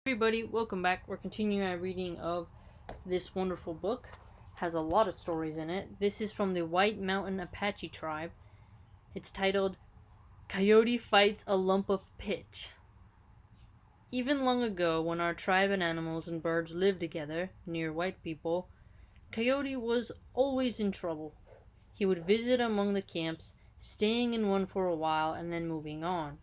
Everybody, welcome back. We're continuing our reading of this wonderful book. Has a lot of stories in it. This is from the White Mountain Apache tribe. It's titled Coyote Fights a Lump of Pitch. Even long ago, when our tribe and animals and birds lived together near white people, Coyote was always in trouble. He would visit among the camps, staying in one for a while and then moving on.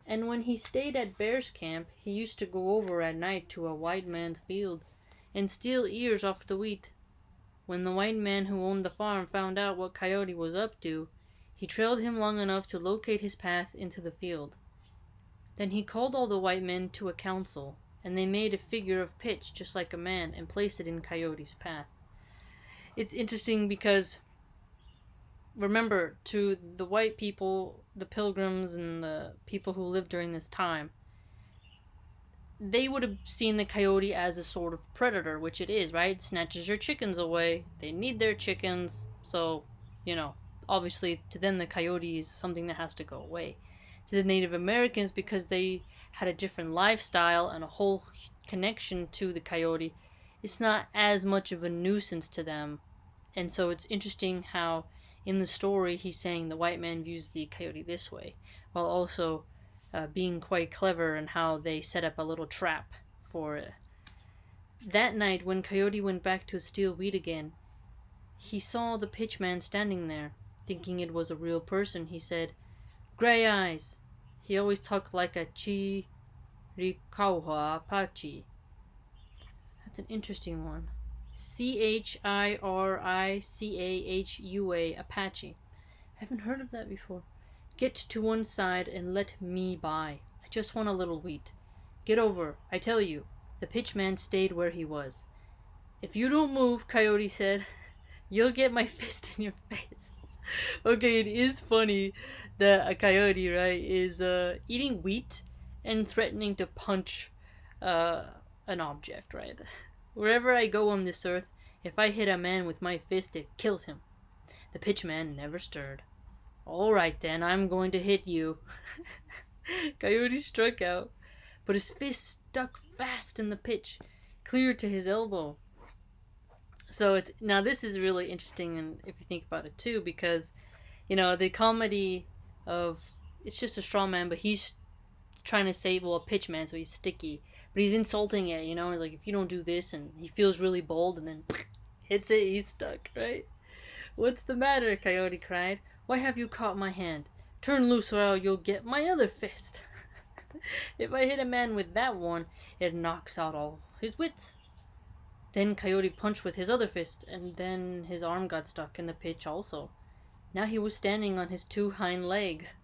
And when he stayed at Bear's camp, he used to go over at night to a white man's field and steal ears off the wheat. When the white man who owned the farm found out what Coyote was up to, he trailed him long enough to locate his path into the field. Then he called all the white men to a council, and they made a figure of pitch just like a man and placed it in Coyote's path. It's interesting because remember, to the white people, the pilgrims and the people who lived during this time, they would have seen the coyote as a sort of predator, which it is, right? It snatches your chickens away. They need their chickens, so, obviously to them the coyote is something that has to go away. To the Native Americans, because they had a different lifestyle and a whole connection to the coyote, it's not as much of a nuisance to them. And so it's interesting how in the story he's saying the white man views the coyote this way, while also being quite clever in how they set up a little trap for it. That night, when Coyote went back to steal wheat again, he saw the pitchman standing there. Thinking it was a real person, he said, "Gray eyes." He always talked like a Chiricahua Apache. That's an interesting one. Chiricahua Apache. I haven't heard of that before. "Get to one side and let me by. I just want a little wheat. Get over, I tell you." The pitchman stayed where he was. "If you don't move," Coyote said, "you'll get my fist in your face." Okay, it is funny that a coyote, right, is eating wheat and threatening to punch an object, right? Wherever I go on this earth, if I hit a man with my fist, it kills him. The pitchman never stirred. "All right then, I'm going to hit you." Coyote struck out, but his fist stuck fast in the pitch, clear to his elbow. So now this is really interesting, and if you think about it too, because the comedy of it's just a straw man, but he's trying to say, well, a pitch man, so he's sticky, but he's insulting it. He's like, if you don't do this, and he feels really bold, and then hits it, he's stuck, right? "What's the matter?" Coyote cried. "Why have you caught my hand? Turn loose or you'll get my other fist." "If I hit a man with that one, it knocks out all his wits." Then Coyote punched with his other fist, and then his arm got stuck in the pitch also. Now he was standing on his two hind legs.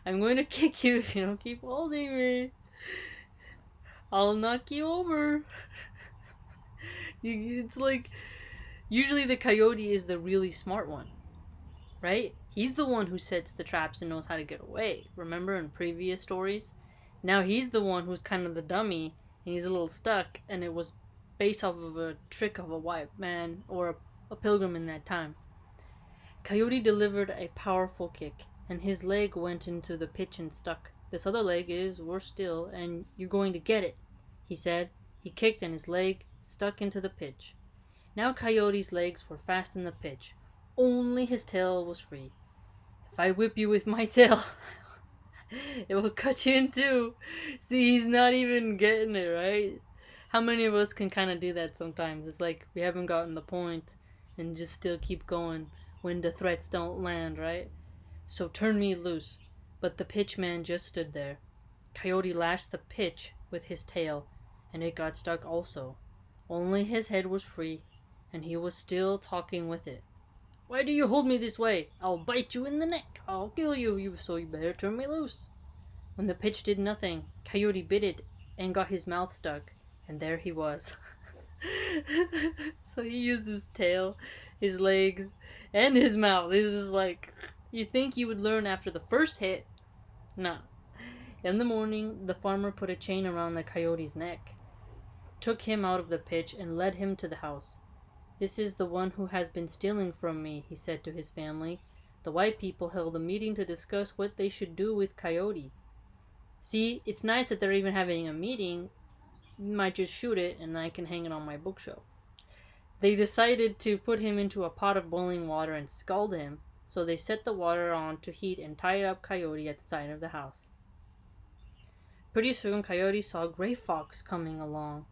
"I'm going to kick you if you don't keep holding me. I'll knock you over." It's like, usually the coyote is the really smart one, right? He's the one who sets the traps and knows how to get away. Remember in previous stories? Now he's the one who's kind of the dummy, and he's a little stuck, and it was based off of a trick of a white man or a pilgrim in that time. Coyote delivered a powerful kick, and his leg went into the pitch and stuck. "This other leg is worse still, and you're going to get it," he said. He kicked, and his leg stuck into the pitch. Now Coyote's legs were fast in the pitch. Only his tail was free. "If I whip you with my tail, it will cut you in two." See, he's not even getting it, right? How many of us can kind of do that sometimes? It's like we haven't gotten the point and just still keep going when the threats don't land, right? "So turn me loose." But the pitchman just stood there. Coyote lashed the pitch with his tail, and it got stuck also. Only his head was free, and he was still talking with it. "Why do you hold me this way? I'll bite you in the neck. I'll kill you, so you better turn me loose." When the pitch did nothing, Coyote bit it and got his mouth stuck, and there he was. So he used his tail, his legs, and his mouth. This is like, you think you would learn after the first hit. No. In the morning, the farmer put a chain around the coyote's neck, took him out of the pitch, and led him to the house. "This is the one who has been stealing from me," he said to his family. The white people held a meeting to discuss what they should do with Coyote. See, it's nice that they're even having a meeting. Might just shoot it and I can hang it on my bookshelf. They decided to put him into a pot of boiling water and scald him, so they set the water on to heat and tied up Coyote at the side of the house. Pretty soon Coyote saw Gray Fox coming along,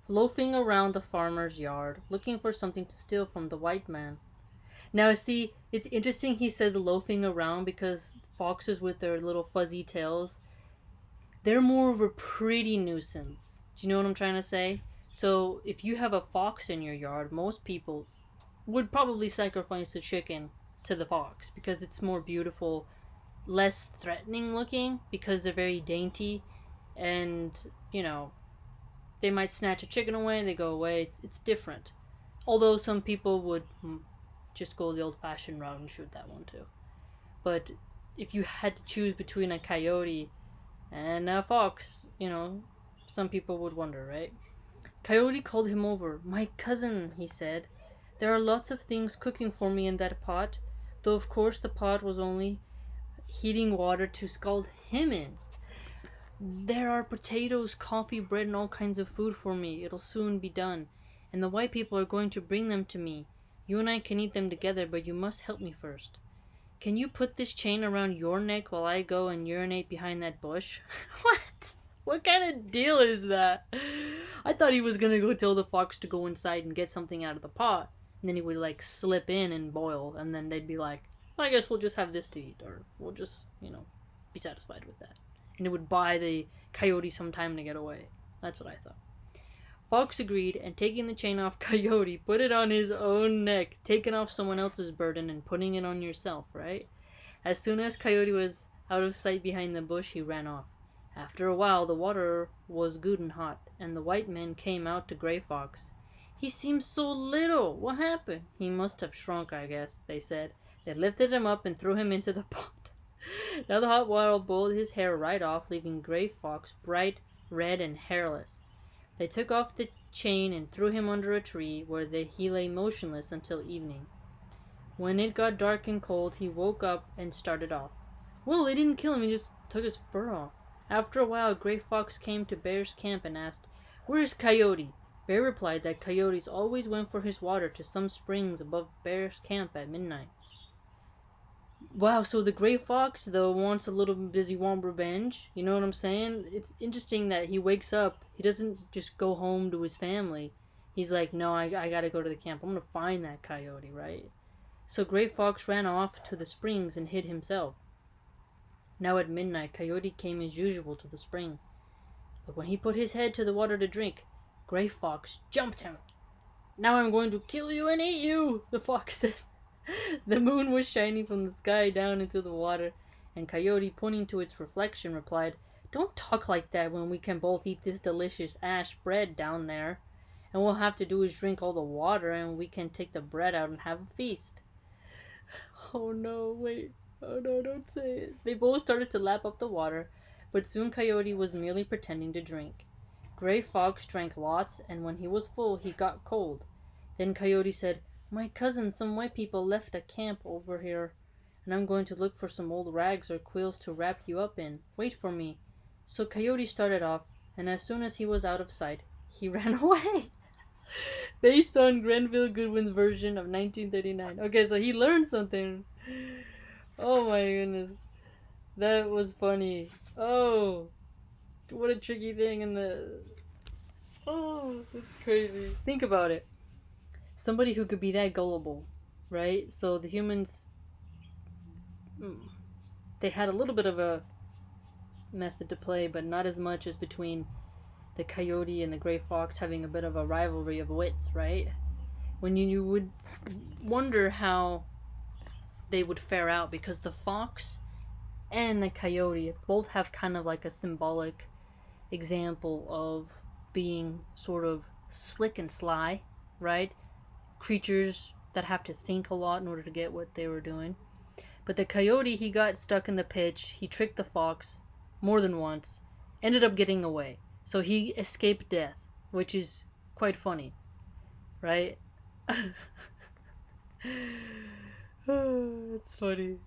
loafing around the farmer's yard, looking for something to steal from the white man. Now, see, it's interesting he says loafing around because foxes with their little fuzzy tails, they're more of a pretty nuisance. Do you know what I'm trying to say? So, if you have a fox in your yard, most people would probably sacrifice a chicken to the fox because it's more beautiful, less threatening looking because they're very dainty, and they might snatch a chicken away and they go away. It's different. Although some people would just go the old-fashioned route and shoot that one too. But if you had to choose between a coyote and a fox, some people would wonder, right? Coyote called him over. "My cousin," he said, "there are lots of things cooking for me in that pot, though of course the pot was only heating water to scald him in. There are potatoes, coffee, bread, and all kinds of food for me. It'll soon be done, and the white people are going to bring them to me. You and I can eat them together, but you must help me first. Can you put this chain around your neck while I go and urinate behind that bush?" What? What kind of deal is that? I thought he was gonna go tell the fox to go inside and get something out of the pot, and then he would slip in and boil, and then they'd be like, "I guess we'll just have this to eat, or we'll just, be satisfied with that." And it would buy the coyote some time to get away. That's what I thought. Fox agreed, and taking the chain off Coyote, put it on his own neck, taking off someone else's burden and putting it on yourself, right? As soon as Coyote was out of sight behind the bush, he ran off. After a while, the water was good and hot, and the white men came out to Gray Fox. "He seems so little. What happened?" "He must have shrunk, I guess," they said. They lifted him up and threw him into the pot. Now the hot water boiled his hair right off, leaving Gray Fox bright red and hairless. They took off the chain and threw him under a tree, where he lay motionless until evening. When it got dark and cold, he woke up and started off. Well, they didn't kill him, he just took his fur off. After a while, Gray Fox came to Bear's camp and asked, "Where's Coyote?" Bear replied that Coyotes always went for his water to some springs above Bear's camp at midnight. Wow, so the Gray Fox, though, does he want revenge? You know what I'm saying? It's interesting that he wakes up, he doesn't just go home to his family. He's like, "No, I gotta go to the camp. I'm gonna find that coyote," right? So Gray Fox ran off to the springs and hid himself. Now at midnight, Coyote came as usual to the spring. But when he put his head to the water to drink, Gray Fox jumped him. "Now I'm going to kill you and eat you," the fox said. The moon was shining from the sky down into the water, and Coyote, pointing to its reflection, replied, "Don't talk like that when we can both eat this delicious ash bread down there. And we'll have to do is drink all the water, and we can take the bread out and have a feast." Oh no, wait. Oh no, don't say it. They both started to lap up the water, but soon Coyote was merely pretending to drink. Gray Fox drank lots, and when he was full, he got cold. Then Coyote said, "My cousin, some white people left a camp over here, and I'm going to look for some old rags or quills to wrap you up in. Wait for me." So Coyote started off, and as soon as he was out of sight, he ran away. Based on Grenville Goodwin's version of 1939. Okay, so he learned something. Oh my goodness. That was funny. Oh, what a tricky thing Oh, that's crazy. Think about it. Somebody who could be that gullible, right? So the humans, they had a little bit of a method to play, but not as much as between the Coyote and the Gray Fox having a bit of a rivalry of wits, right? When you would wonder how they would fare out, because the fox and the coyote both have kind of like a symbolic example of being sort of slick and sly, right? Creatures that have to think a lot in order to get what they were doing. But the coyote, he got stuck in the pitch, he tricked the fox more than once, ended up getting away. So he escaped death, which is quite funny, right? It's funny.